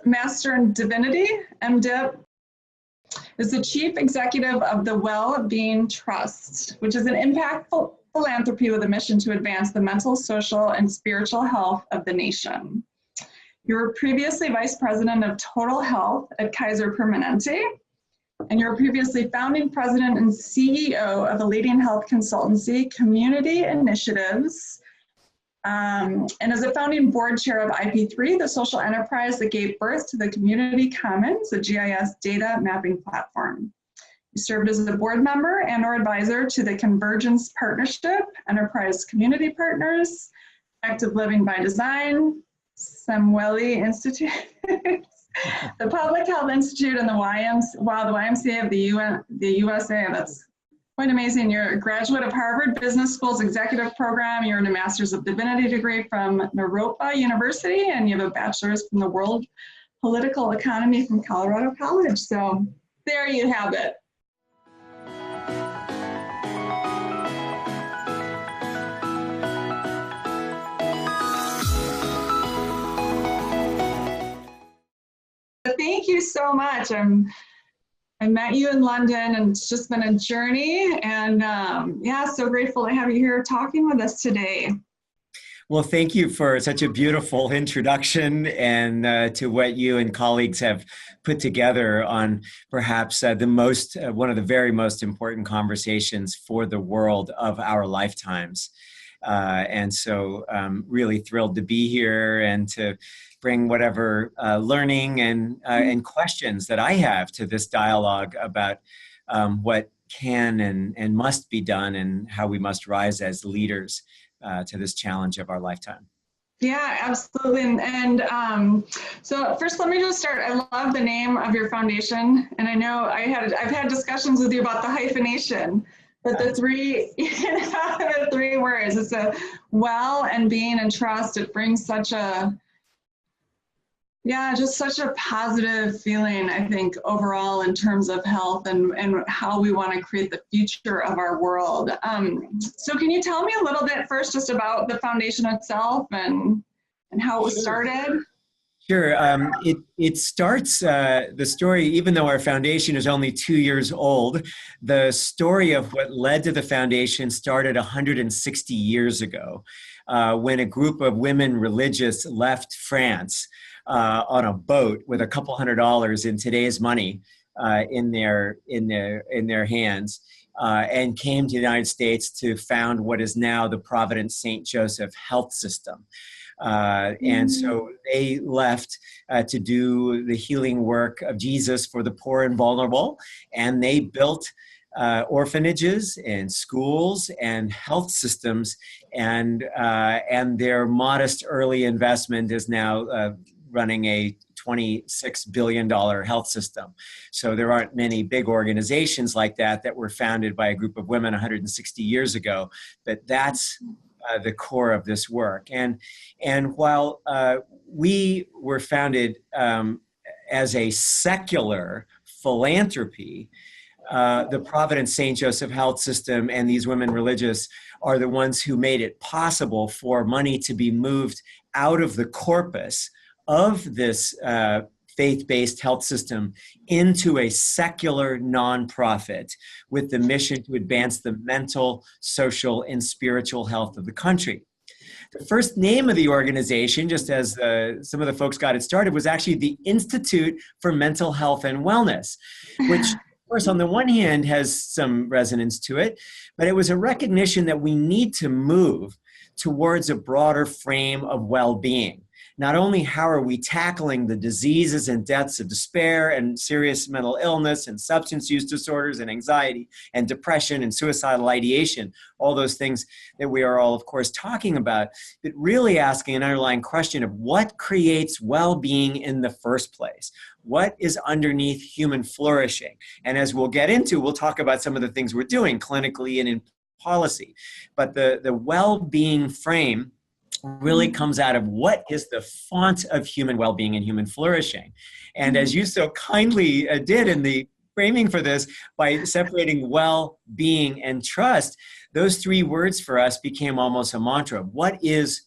Master in Divinity, MDiv, is the Chief Executive of the Well-Being Trust, which is an impactful philanthropy with a mission to advance the mental, social, and spiritual health of the nation. You were previously Vice President of Total Health at Kaiser Permanente, and you were previously Founding President and CEO of a leading health consultancy, Community Initiatives, and as a founding board chair of IP3, the social enterprise that gave birth to the Community Commons, a GIS data mapping platform. You served as a board member and or advisor to the Convergence Partnership, Enterprise Community Partners, Active Living by Design, Samueli Institute, the Public Health Institute, and the YMCA of the USA. That's quite amazing. You're a graduate of Harvard Business School's executive program. You earned a Master's of Divinity degree from Naropa University, and you have a bachelor's from the World Political Economy from Colorado College. So there you have it. Thank you so much. I met you in London, and it's just been a journey, and yeah, so grateful to have you here talking with us today. Well, thank you for such a beautiful introduction and to what you and colleagues have put together on perhaps one of the very most important conversations for the world of our lifetimes. And so really thrilled to be here and to bring whatever learning and questions that I have to this dialogue about what can and must be done and how we must rise as leaders to this challenge of our lifetime. Yeah, absolutely. And so first, let me just start. I love the name of your foundation. And I know I've had discussions with you about the hyphenation. But the three words, it's a well and being and trust. It brings such a, just such a positive feeling, I think, overall in terms of health and how we want to create the future of our world. So can you tell me a little bit first just about the foundation itself and how it was started? Sure. It starts, the story, even though our foundation is only 2 years old, the story of what led to the foundation started 160 years ago when a group of women religious left France on a boat with a couple $100 in today's money in their hands and came to the United States to found what is now the Providence St. Joseph Health System. And so they left to do the healing work of Jesus for the poor and vulnerable, and they built orphanages and schools and health systems, and their modest early investment is now running a $26 billion health system. So there aren't many big organizations like that were founded by a group of women 160 years ago, but that's the core of this work. And while we were founded as a secular philanthropy, the Providence St. Joseph Health System and these women religious are the ones who made it possible for money to be moved out of the corpus of this faith-based health system into a secular nonprofit with the mission to advance the mental, social, and spiritual health of the country. The first name of the organization, just as some of the folks got it started, was actually the Institute for Mental Health and Wellness, which, of course, on the one hand has some resonance to it, but it was a recognition that we need to move towards a broader frame of well-being. Not only how are we tackling the diseases and deaths of despair and serious mental illness and substance use disorders and anxiety and depression and suicidal ideation, all those things that we are all, of course, talking about, but really asking an underlying question of what creates well-being in the first place? What is underneath human flourishing? And as we'll get into, we'll talk about some of the things we're doing clinically and in policy. But the well-being frame really comes out of what is the font of human well-being and human flourishing. And as you so kindly did in the framing for this, by separating well-being and trust, those three words for us became almost a mantra. What is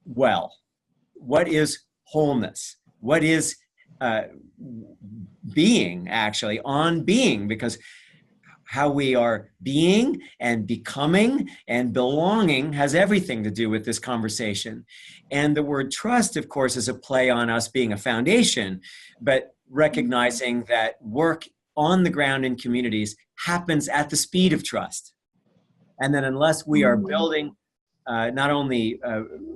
well? What is wholeness? What is uh, being, actually, on being, because how we are being and becoming and belonging has everything to do with this conversation. And the word trust, of course, is a play on us being a foundation, but recognizing that work on the ground in communities happens at the speed of trust. And that unless we are building not only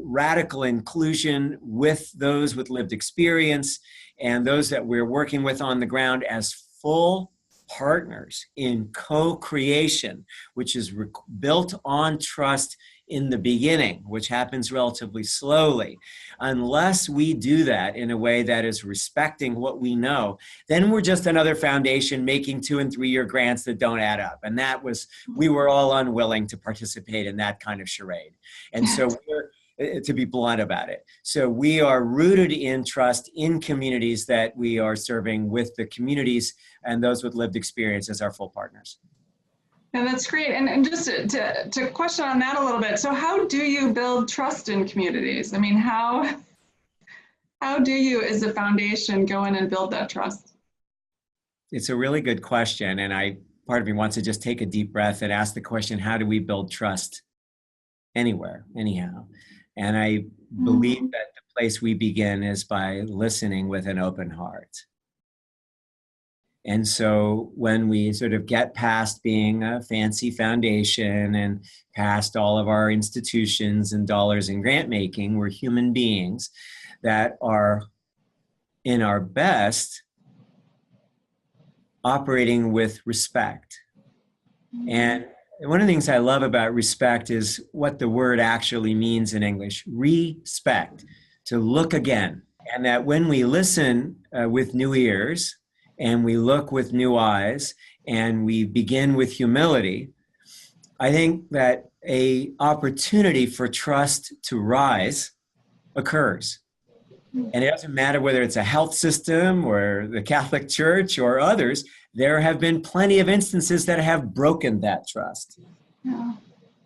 radical inclusion with those with lived experience and those that we're working with on the ground as full partners in co-creation, which is built on trust in the beginning, which happens relatively slowly. Unless we do that in a way that is respecting what we know, then we're just another foundation making 2- and 3-year grants that don't add up. And we were all unwilling to participate in that kind of charade. And so to be blunt about it. So we are rooted in trust in communities that we are serving, with the communities and those with lived experience as our full partners. Yeah, that's great. And just to question on that a little bit. So how do you build trust in communities? I mean, how do you as a foundation go in and build that trust? It's a really good question. And part of me wants to just take a deep breath and ask the question, how do we build trust anywhere, anyhow? And I believe that the place we begin is by listening with an open heart. And so when we sort of get past being a fancy foundation and past all of our institutions and dollars and grant making, we're human beings that are in our best operating with respect. And one of the things I love about respect is what the word actually means in English: respect, to look again. And that when we listen with new ears, and we look with new eyes, and we begin with humility, I think that an opportunity for trust to rise occurs. And it doesn't matter whether it's a health system or the Catholic Church or others. There have been plenty of instances that have broken that trust. Yeah.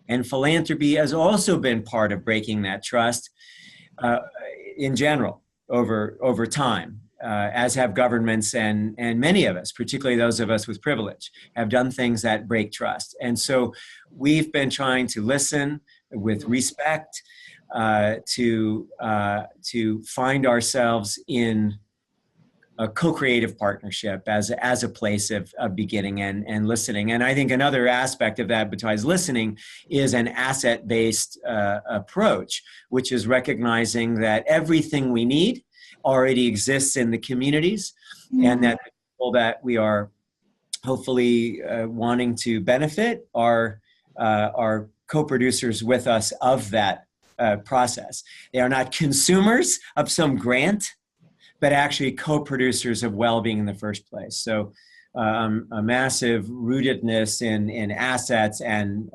And philanthropy has also been part of breaking that trust in general over time. As have governments, and many of us, particularly those of us with privilege, have done things that break trust. And so we've been trying to listen with respect, to find ourselves in a co-creative partnership as a place of beginning and listening. And I think another aspect of that, besides listening, is an asset-based approach, which is recognizing that everything we need already exists in the communities, and that the people that we are hopefully wanting to benefit are co-producers with us of that process. They are not consumers of some grant, but actually co-producers of well-being in the first place. So a massive rootedness in assets and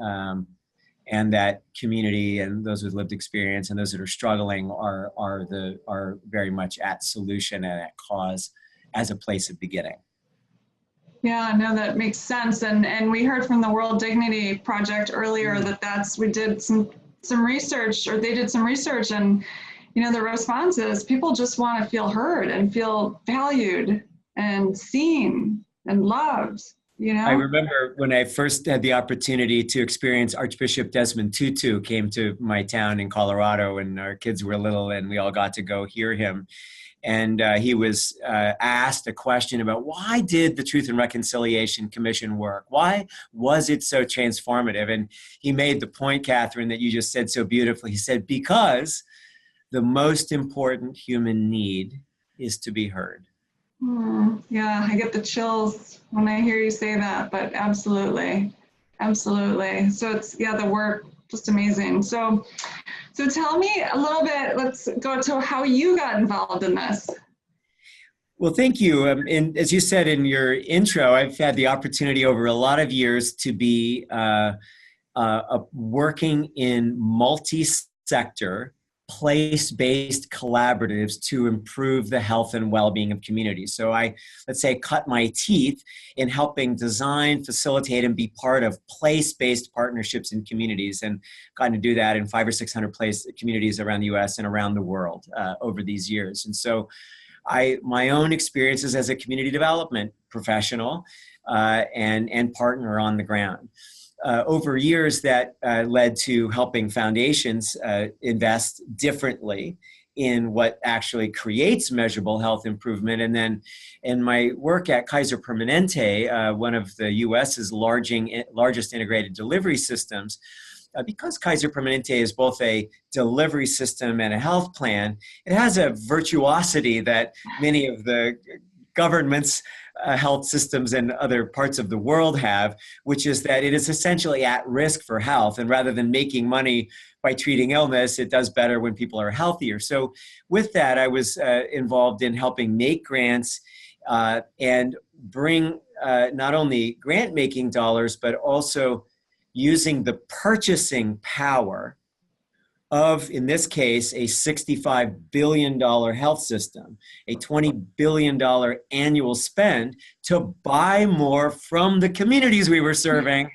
that community and those with lived experience and those that are struggling are very much at solution and at cause as a place of beginning. Yeah, no, that makes sense. And we heard from the World Dignity Project earlier that we did some research, or they did some research, and the response is people just want to feel heard and feel valued and seen and loved. I remember when I first had the opportunity to experience Archbishop Desmond Tutu came to my town in Colorado, and our kids were little, and we all got to go hear him. And he was asked a question about, why did the Truth and Reconciliation Commission work? Why was it so transformative? And he made the point, Catherine, that you just said so beautifully. He said, because the most important human need is to be heard. Yeah, I get the chills when I hear you say that, but absolutely. Absolutely. So it's, the work, just amazing. So tell me a little bit, let's go to how you got involved in this. Well, thank you. And as you said in your intro, I've had the opportunity over a lot of years to be working in multi-sector, place-based collaboratives to improve the health and well-being of communities. So I, let's say, cut my teeth in helping design, facilitate, and be part of place-based partnerships in communities, and gotten to do that in 500 or 600 communities around the US and around the world over these years. And so my own experiences as a community development professional and partner on the ground. Over years, that led to helping foundations invest differently in what actually creates measurable health improvement. And then in my work at Kaiser Permanente, one of the US's largest integrated delivery systems, because Kaiser Permanente is both a delivery system and a health plan, it has a virtuosity that many of the governments, health systems in other parts of the world have, which is that it is essentially at risk for health. And rather than making money by treating illness, it does better when people are healthier. So with that, I was involved in helping make grants and bring not only grant-making dollars, but also using the purchasing power of, in this case, a $65 billion health system, a $20 billion annual spend to buy more from the communities we were serving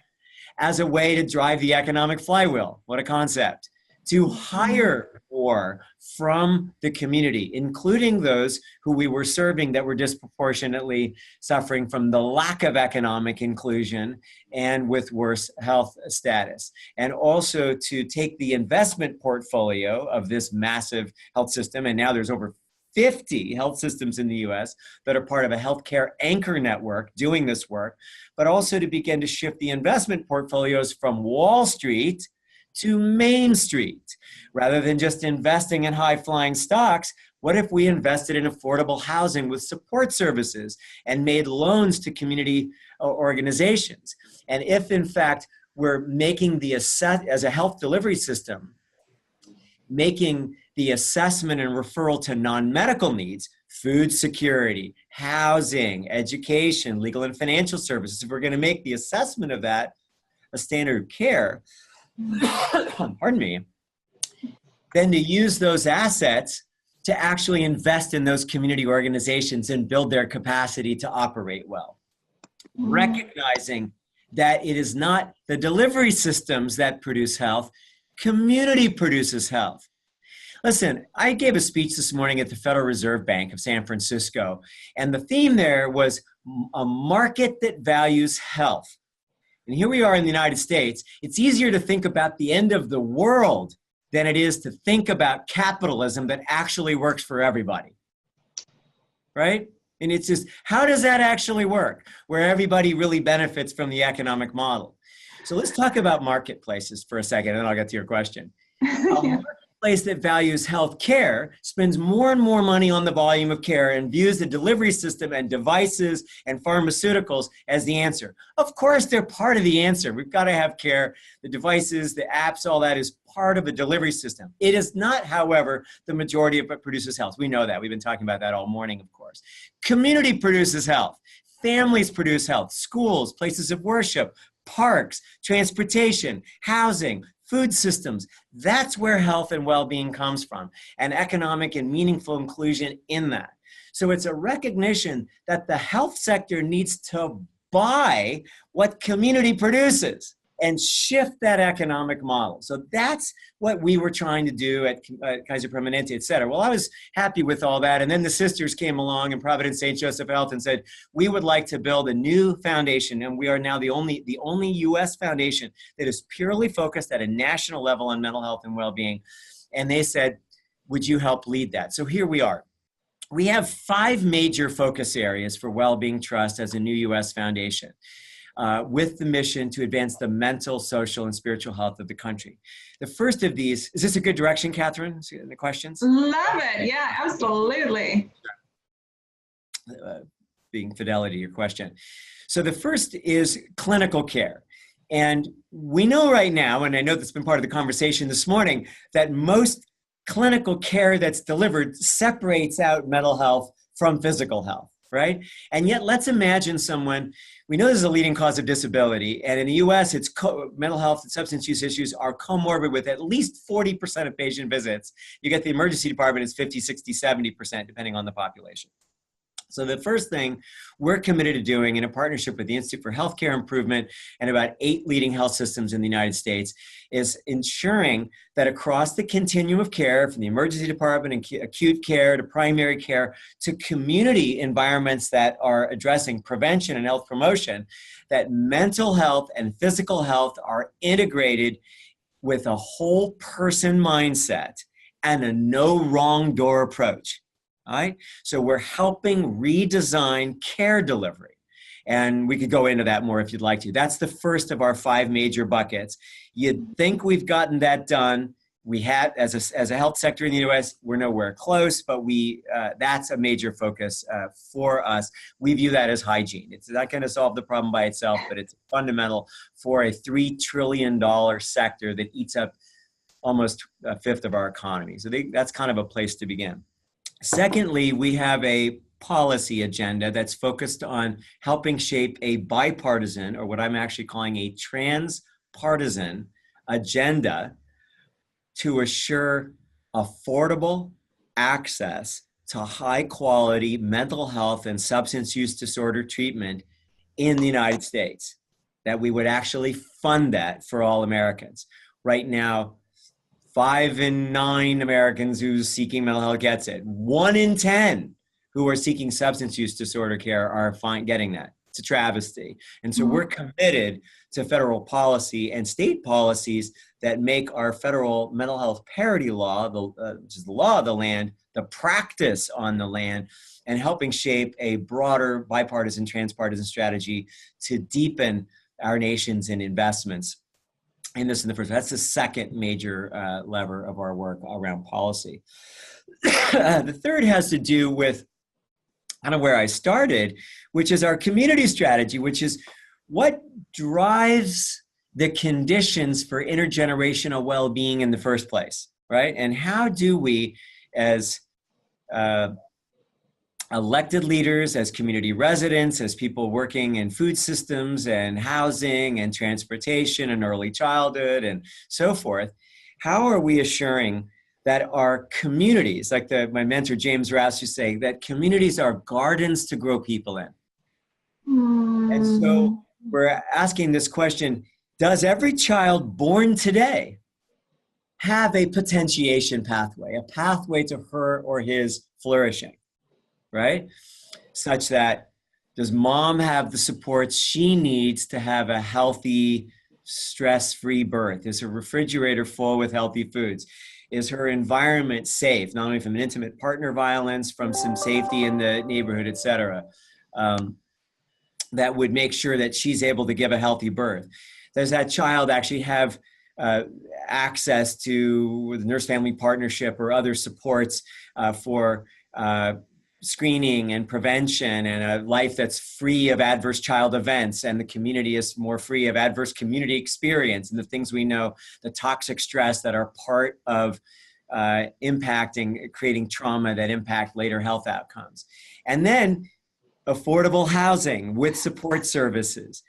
as a way to drive the economic flywheel. What a concept. To hire more from the community, including those who we were serving that were disproportionately suffering from the lack of economic inclusion and with worse health status. And also to take the investment portfolio of this massive health system, and now there's over 50 health systems in the US that are part of a healthcare anchor network doing this work, but also to begin to shift the investment portfolios from Wall Street to Main Street. Rather than just investing in high-flying stocks, what if we invested in affordable housing with support services and made loans to community organizations? And if, in fact, we're making as a health delivery system, making the assessment and referral to non-medical needs, food security, housing, education, legal and financial services, if we're going to make the assessment of that a standard of care, pardon me, then to use those assets to actually invest in those community organizations and build their capacity to operate well. Recognizing that it is not the delivery systems that produce health, community produces health. Listen, I gave a speech this morning at the Federal Reserve Bank of San Francisco, and the theme there was a market that values health. And here we are in the United States. It's easier to think about the end of the world than it is to think about capitalism that actually works for everybody, right? And it's just, how does that actually work, where everybody really benefits from the economic model? So let's talk about marketplaces for a second, and then I'll get to your question. Yeah. Place that values health care spends more and more money on the volume of care and views the delivery system and devices and pharmaceuticals as the answer. Of course, they're part of the answer. We've got to have care. The devices, the apps, all that is part of the delivery system. It is not, however, the majority of what produces health. We know that. We've been talking about that all morning, of course. Community produces health. Families produce health. Schools, places of worship, parks, transportation, housing, food systems. That's where health and well-being comes from, and economic and meaningful inclusion in that. So it's a recognition that the health sector needs to buy what community produces and shift that economic model. So that's what we were trying to do at Kaiser Permanente, et cetera. Well, I was happy with all that. And then the sisters came along in Providence St. Joseph Health and said, we would like to build a new foundation. And we are now the only US foundation that is purely focused at a national level on mental health and well-being. And they said, would you help lead that? So here we are. We have 5 major focus areas for Well-Being Trust as a new US foundation. With the mission to advance the mental, social, and spiritual health of the country. The first of these, is this a good direction, Catherine? Any questions? Love it. Yeah, absolutely. Being fidelity to your question. So the first is clinical care. And we know right now, and I know that's been part of the conversation this morning, that most clinical care that's delivered separates out mental health from physical health. Right? And yet let's imagine someone, we know this is a leading cause of disability, and in the US, it's mental health and substance use issues are comorbid with at least 40% of patient visits. You get the emergency department, it's 50, 60, 70%, depending on the population. So the first thing we're committed to doing in a partnership with the Institute for Healthcare Improvement and about 8 leading health systems in the United States is ensuring that across the continuum of care, from the emergency department and acute care to primary care to community environments that are addressing prevention and health promotion, that mental health and physical health are integrated with a whole person mindset and a no wrong door approach. All right? So we're helping redesign care delivery. And we could go into that more if you'd like to. That's the first of our 5 major buckets. You'd think we've gotten that done. We had, as a health sector in the US, we're nowhere close, but that's a major focus for us. We view that as hygiene. It's not going to solve the problem by itself, but it's fundamental for a $3 trillion sector that eats up almost a fifth of our economy. So that's kind of a place to begin. Secondly, we have a policy agenda that's focused on helping shape a bipartisan, or what I'm actually calling a transpartisan agenda to assure affordable access to high quality mental health and substance use disorder treatment in the United States, that we would actually fund that for all Americans. Right now, 5 in 9 Americans who's seeking mental health gets it. 1 in 10 who are seeking substance use disorder care are getting that. It's a travesty. And so we're committed to federal policy and state policies that make our federal mental health parity law, which is the law of the land, the practice on the land, and helping shape a broader bipartisan, transpartisan strategy to deepen our nations in investments. And this in the first, that's the second major lever of our work around policy. The third has to do with kind of where I started, which is our community strategy, which is what drives the conditions for intergenerational well-being in the first place, right? And how do we, as elected leaders, as community residents, as people working in food systems and housing and transportation and early childhood and so forth, how are we assuring that our communities, like my mentor James Rouse used to say, that communities are gardens to grow people in? And so we're asking this question, does every child born today have a potentiation pathway, a pathway to her or his flourishing? Right? Such that, does mom have the supports she needs to have a healthy, stress-free birth? Is her refrigerator full with healthy foods? Is her environment safe, not only from an intimate partner violence, from some safety in the neighborhood, et cetera, that would make sure that she's able to give a healthy birth? Does that child actually have access to the nurse family partnership or other supports for screening and prevention, and a life that's free of adverse child events, and the community is more free of adverse community experience and the things we know, the toxic stress that are part of creating trauma that impact later health outcomes? And then affordable housing with support services,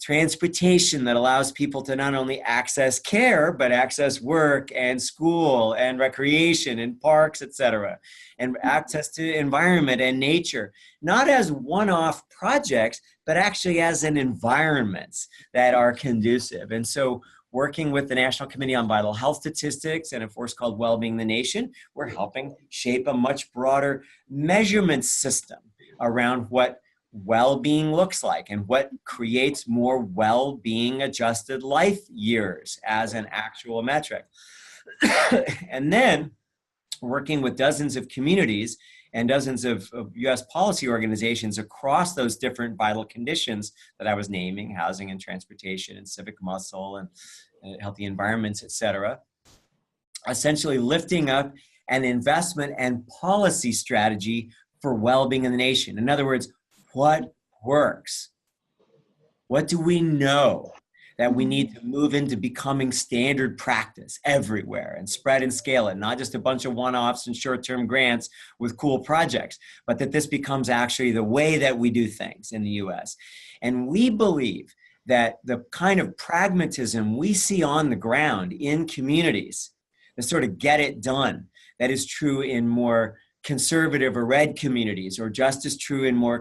transportation that allows people to not only access care, but access work and school and recreation and parks, et cetera, and access to environment and nature, not as one-off projects, but actually as an environments that are conducive. And so working with the National Committee on Vital Health Statistics and a force called Wellbeing the Nation, we're helping shape a much broader measurement system around what well-being looks like and what creates more well-being adjusted life years as an actual metric. And then working with dozens of communities and dozens of US policy organizations across those different vital conditions that I was naming, housing and transportation and civic muscle and healthy environments, et cetera, essentially lifting up an investment and policy strategy for well-being in the nation. In other words, what works? What do we know that we need to move into becoming standard practice everywhere and spread and scale it, not just a bunch of one-offs and short-term grants with cool projects, but that this becomes actually the way that we do things in the US. And we believe that the kind of pragmatism we see on the ground in communities, the sort of get it done, that is true in more conservative or red communities, or just as true in more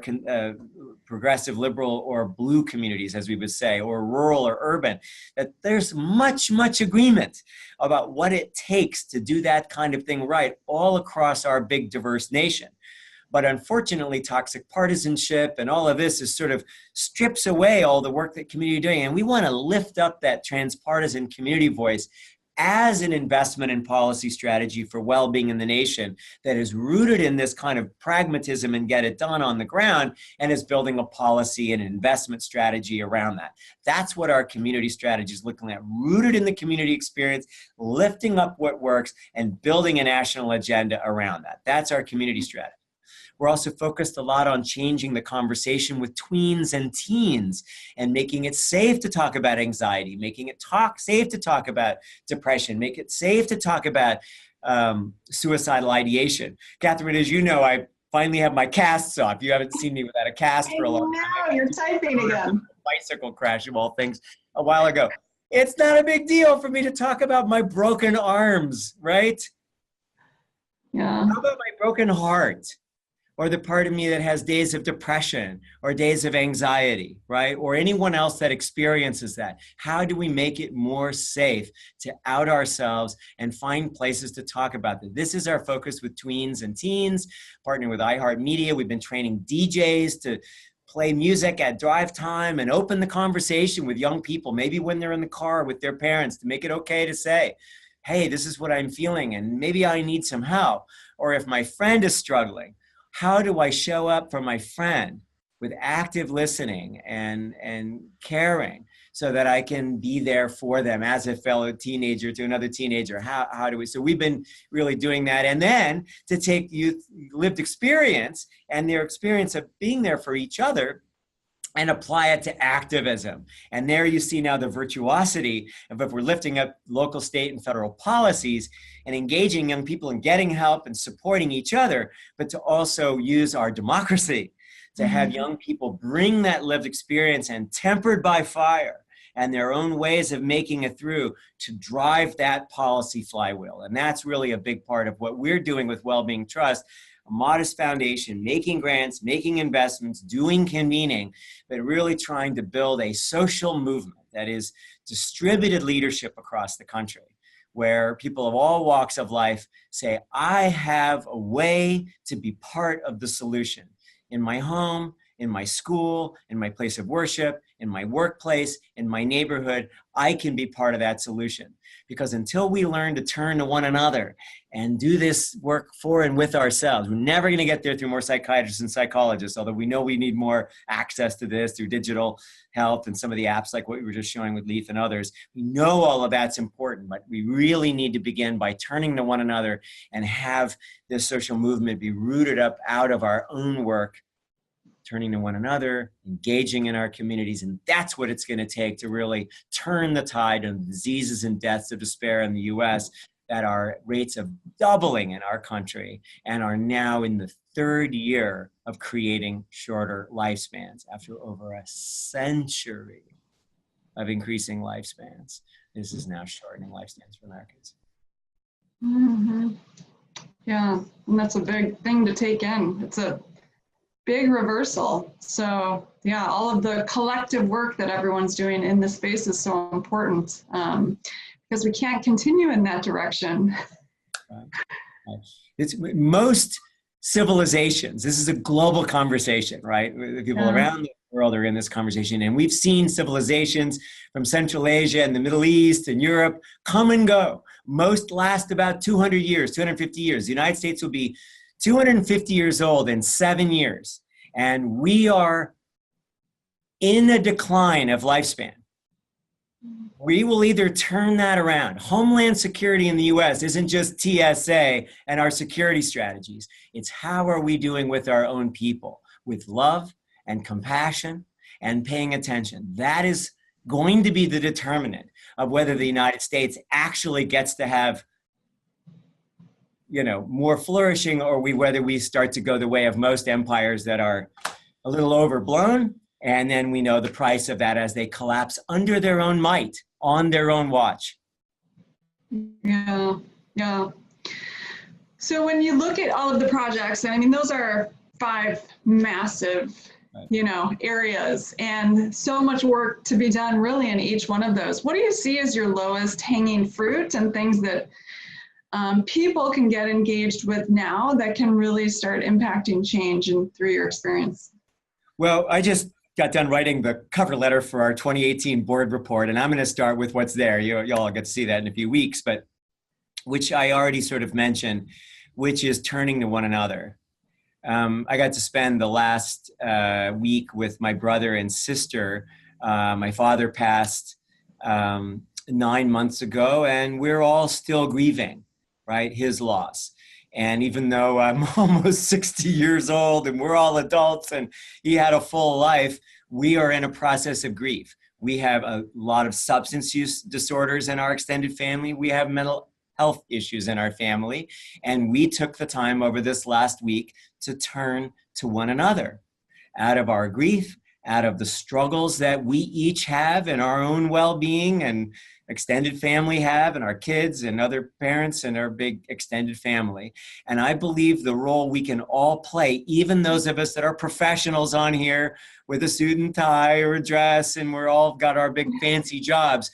progressive liberal or blue communities, as we would say, or rural or urban, that there's much agreement about what it takes to do that kind of thing right all across our big diverse nation. But unfortunately, toxic partisanship and all of this is sort of strips away all the work that community is doing. And we want to lift up that transpartisan community voice as an investment and policy strategy for well-being in the nation that is rooted in this kind of pragmatism and get it done on the ground, and is building a policy and investment strategy around that. That's what our community strategy is looking at, rooted in the community experience, lifting up what works and building a national agenda around that. That's our community strategy. We're also focused a lot on changing the conversation with tweens and teens and making it safe to talk about anxiety, making it safe to talk about depression, make it safe to talk about suicidal ideation. Catherine, as you know, I finally have my casts off. You haven't seen me without a cast for a long time. I know, you're typing again. Bicycle crash of all things a while ago. It's not a big deal for me to talk about my broken arms, right? Yeah. How about my broken heart? Or the part of me that has days of depression or days of anxiety, right? Or anyone else that experiences that. How do we make it more safe to out ourselves and find places to talk about that? This is our focus with tweens and teens, partnering with iHeartMedia. We've been training DJs to play music at drive time and open the conversation with young people, maybe when they're in the car with their parents, to make it okay to say, hey, this is what I'm feeling and maybe I need some help. Or if my friend is struggling, how do I show up for my friend with active listening and caring so that I can be there for them as a fellow teenager to another teenager? How do we? So we've been really doing that. And then to take youth lived experience and their experience of being there for each other and apply it to activism. And there you see now the virtuosity of if we're lifting up local, state, and federal policies and engaging young people and getting help and supporting each other, but to also use our democracy to have young people bring that lived experience and tempered by fire and their own ways of making it through to drive that policy flywheel. And that's really a big part of what we're doing with Wellbeing Trust. A modest foundation, making grants, making investments, doing convening, but really trying to build a social movement that is distributed leadership across the country, where people of all walks of life say, I have a way to be part of the solution in my home, in my school, in my place of worship, in my workplace, in my neighborhood. I can be part of that solution. Because until we learn to turn to one another and do this work for and with ourselves, we're never going to get there through more psychiatrists and psychologists, although we know we need more access to this through digital health and some of the apps like what we were just showing with Leith and others. We know all of that's important, but we really need to begin by turning to one another and have this social movement be rooted up out of our own work, turning to one another, engaging in our communities. And that's what it's going to take to really turn the tide of diseases and deaths of despair in the US that are rates of doubling in our country and are now in the third year of creating shorter lifespans after over a century of increasing lifespans. This is now shortening lifespans for Americans. Mm-hmm. Yeah, and that's a big thing to take in. It's a big reversal. So yeah, all of the collective work that everyone's doing in this space is so important because we can't continue in that direction. It's most civilizations. This is a global conversation, right? People around the world are in this conversation, and we've seen civilizations from Central Asia and the Middle East and Europe come and go. Most last about 200 years, 250 years. The United States will be 250 years old in 7 years, and we are in a decline of lifespan. We will either turn that around. Homeland security in the US isn't just TSA and our security strategies. It's how are we doing with our own people, with love and compassion and paying attention. That is going to be the determinant of whether the United States actually gets to have more flourishing, or whether we start to go the way of most empires that are a little overblown. And then we know the price of that as they collapse under their own might, on their own watch. Yeah. So when you look at all of the projects, and I mean, those are 5 massive, areas, and so much work to be done really in each one of those. What do you see as your lowest hanging fruit and things that people can get engaged with now that can really start impacting change and through your experience? Well, I just got done writing the cover letter for our 2018 board report, and I'm going to start with what's there. You'll get to see that in a few weeks, but which I already sort of mentioned, which is turning to one another. I got to spend the last week with my brother and sister. My father passed 9 months ago, and we're all still grieving, right, his loss. And even though I'm almost 60 years old and we're all adults and he had a full life, we are in a process of grief. We have a lot of substance use disorders in our extended family. We have mental health issues in our family. And we took the time over this last week to turn to one another out of our grief, out of the struggles that we each have in our own well-being and extended family have, and our kids and other parents and our big extended family. And I believe the role we can all play, even those of us that are professionals on here with a suit and tie or a dress, and we're all got our big fancy jobs.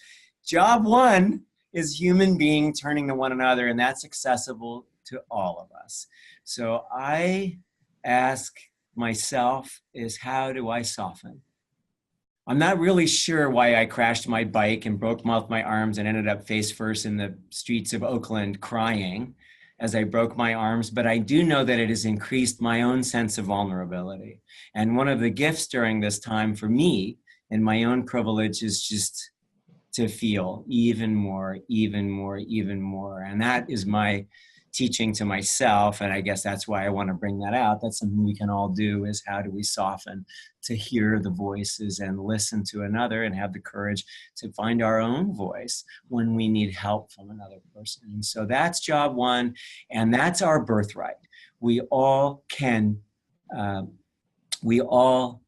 Job one is human being turning to one another, and that's accessible to all of us. So I ask myself is, how do I soften? I'm not really sure why I crashed my bike and broke both my arms and ended up face first in the streets of Oakland crying as I broke my arms, but I do know that it has increased my own sense of vulnerability. And one of the gifts during this time for me and my own privilege is just to feel even more, even more, even more. And that is my teaching to myself. And I guess that's why I want to bring that out. That's something we can all do, is how do we soften to hear the voices and listen to another and have the courage to find our own voice when we need help from another person. And so that's job one. And that's our birthright. We all can, we all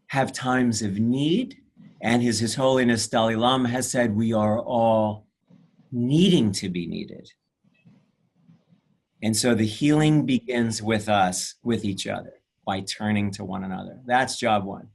have times of need. And His Holiness Dalai Lama has said we are all needing to be needed. And so the healing begins with us, with each other, by turning to one another. That's job one.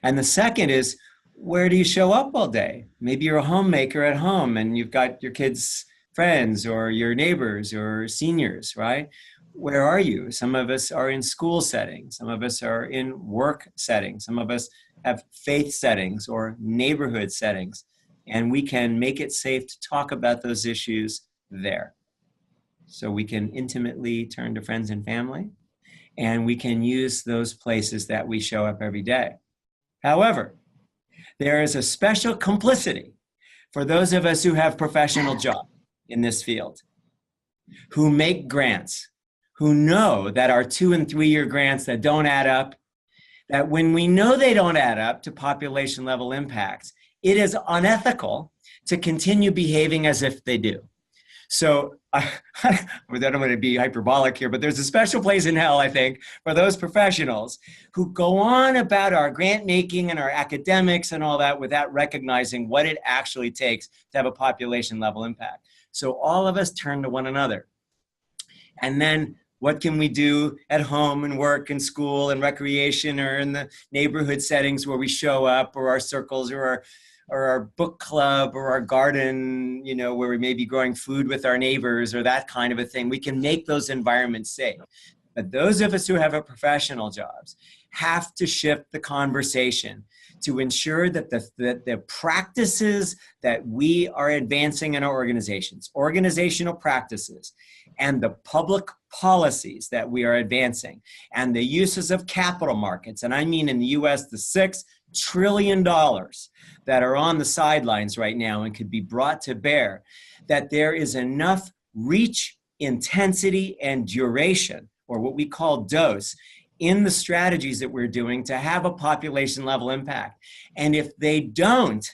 And the second is, where do you show up all day? Maybe you're a homemaker at home and you've got your kids' friends or your neighbors or seniors, right? Where are you? Some of us are in school settings. Some of us are in work settings. Some of us have faith settings or neighborhood settings. And we can make it safe to talk about those issues there. So we can intimately turn to friends and family, and we can use those places that we show up every day. However, there is a special complicity for those of us who have professional jobs in this field, who make grants, who know that our 2- and 3-year grants that don't add up, that when we know they don't add up to population level impacts, it is unethical to continue behaving as if they do. So I don't want to be hyperbolic here, but there's a special place in hell, I think, for those professionals who go on about our grant making and our academics and all that without recognizing what it actually takes to have a population level impact. So all of us turn to one another. And then what can we do at home and work and school and recreation or in the neighborhood settings where we show up, or our circles or our book club or our garden, where we may be growing food with our neighbors or that kind of a thing. We can make those environments safe. But those of us who have a professional jobs have to shift the conversation to ensure that the practices that we are advancing in our organizations, organizational practices, and the public policies that we are advancing, and the uses of capital markets, and I mean in the US, the $6 trillion that are on the sidelines right now and could be brought to bear, that there is enough reach, intensity, and duration, or what we call dose, in the strategies that we're doing to have a population level impact. And if they don't,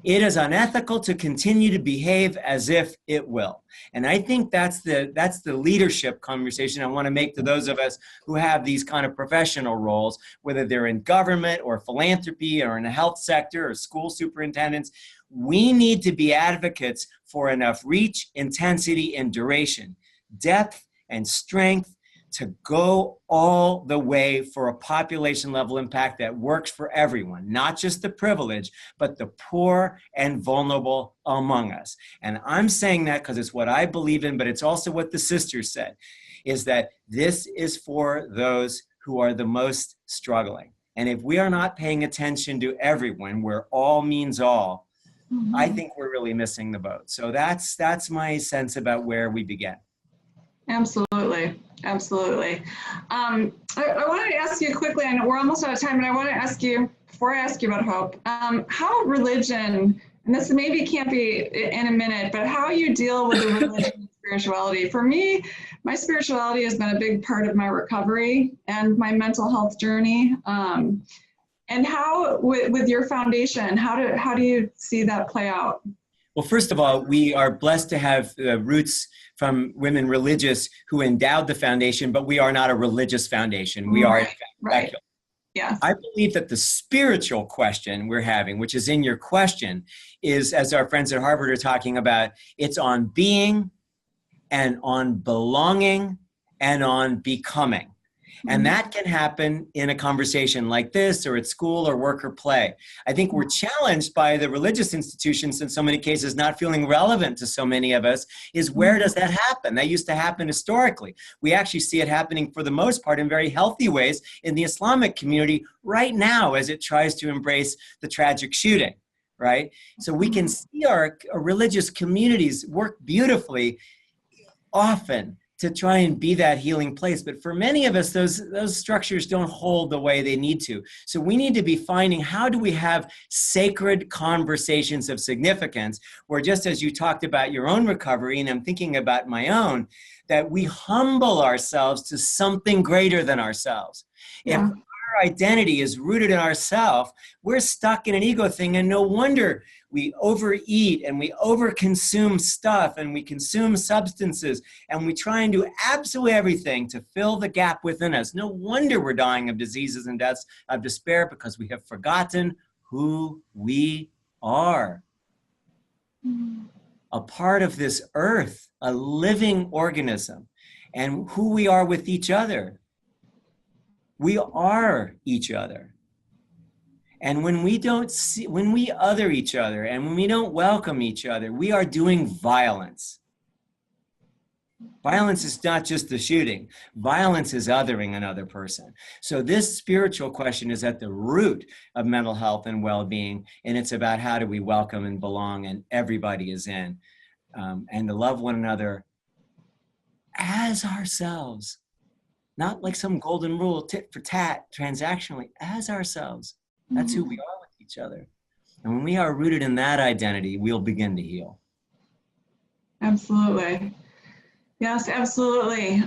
it is unethical to continue to behave as if it will. And I think that's the leadership conversation I want to make to those of us who have these kind of professional roles, whether they're in government or philanthropy or in the health sector or school superintendents. We need to be advocates for enough reach, intensity, and duration, depth, and strength to go all the way for a population level impact that works for everyone, not just the privileged, but the poor and vulnerable among us. And I'm saying that because it's what I believe in, but it's also what the sisters said, is that this is for those who are the most struggling. And if we are not paying attention to everyone, where all means all, I think we're really missing the boat. So that's my sense about where we begin. Absolutely. Absolutely. I wanted to ask you quickly, I know we're almost out of time, but I want to ask you, before I ask you about hope, how religion, and this maybe can't be in a minute, but how you deal with the religion and spirituality. For me, my spirituality has been a big part of my recovery and my mental health journey. And how, with your foundation, how do you see that play out? Well, first of all, we are blessed to have roots from women religious who endowed the foundation, but we are not a religious foundation. We are, in fact, secular. Yes. I believe that the spiritual question we're having, which is in your question, is, as our friends at Harvard are talking about, it's on being and on belonging and on becoming. And that can happen in a conversation like this, or at school, or work, or play. I think we're challenged by the religious institutions in so many cases not feeling relevant to so many of us, is where does that happen? That used to happen historically. We actually see it happening for the most part in very healthy ways in the Islamic community right now as it tries to embrace the tragic shooting, right? So we can see our religious communities work beautifully often to try and be that healing place. But for many of us, those structures don't hold the way they need to. So we need to be finding, how do we have sacred conversations of significance, where, just as you talked about your own recovery, and I'm thinking about my own, that we humble ourselves to something greater than ourselves. Yeah. If our identity is rooted in ourselves, we're stuck in an ego thing, and no wonder we overeat and we overconsume stuff and we consume substances and we try and do absolutely everything to fill the gap within us. No wonder we're dying of diseases and deaths of despair, because we have forgotten who we are. A part of this earth, a living organism, and who we are with each other. We are each other. And when we other each other, and when we don't welcome each other, we are doing violence. Violence is not just the shooting. Violence is othering another person. So this spiritual question is at the root of mental health and well-being, and it's about how do we welcome and belong, and everybody is in, and to love one another as ourselves. Not like some golden rule, tit for tat, transactionally, as ourselves. That's who we are with each other. And when we are rooted in that identity, we'll begin to heal. Absolutely. Yes, absolutely.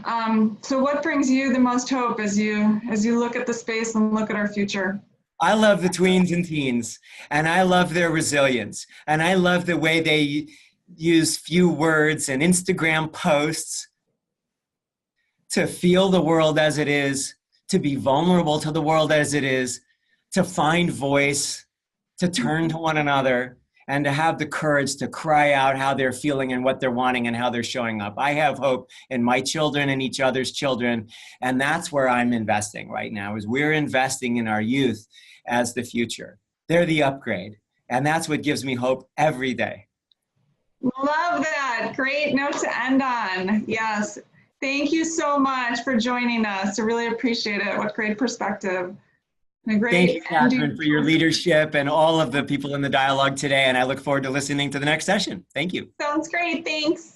So what brings you the most hope as you look at the space and look at our future? I love the tweens and teens, and I love their resilience. And I love the way they use few words and Instagram posts to feel the world as it is, to be vulnerable to the world as it is, to find voice, to turn to one another, and to have the courage to cry out how they're feeling and what they're wanting and how they're showing up. I have hope in my children and each other's children, and that's where I'm investing right now, is we're investing in our youth as the future. They're the upgrade, and that's what gives me hope every day. Love that. Great note to end on. Yes. Thank you so much for joining us. I really appreciate it. What great perspective. And a great Thank you, Catherine, for your leadership and all of the people in the dialogue today. And I look forward to listening to the next session. Thank you. Sounds great. Thanks.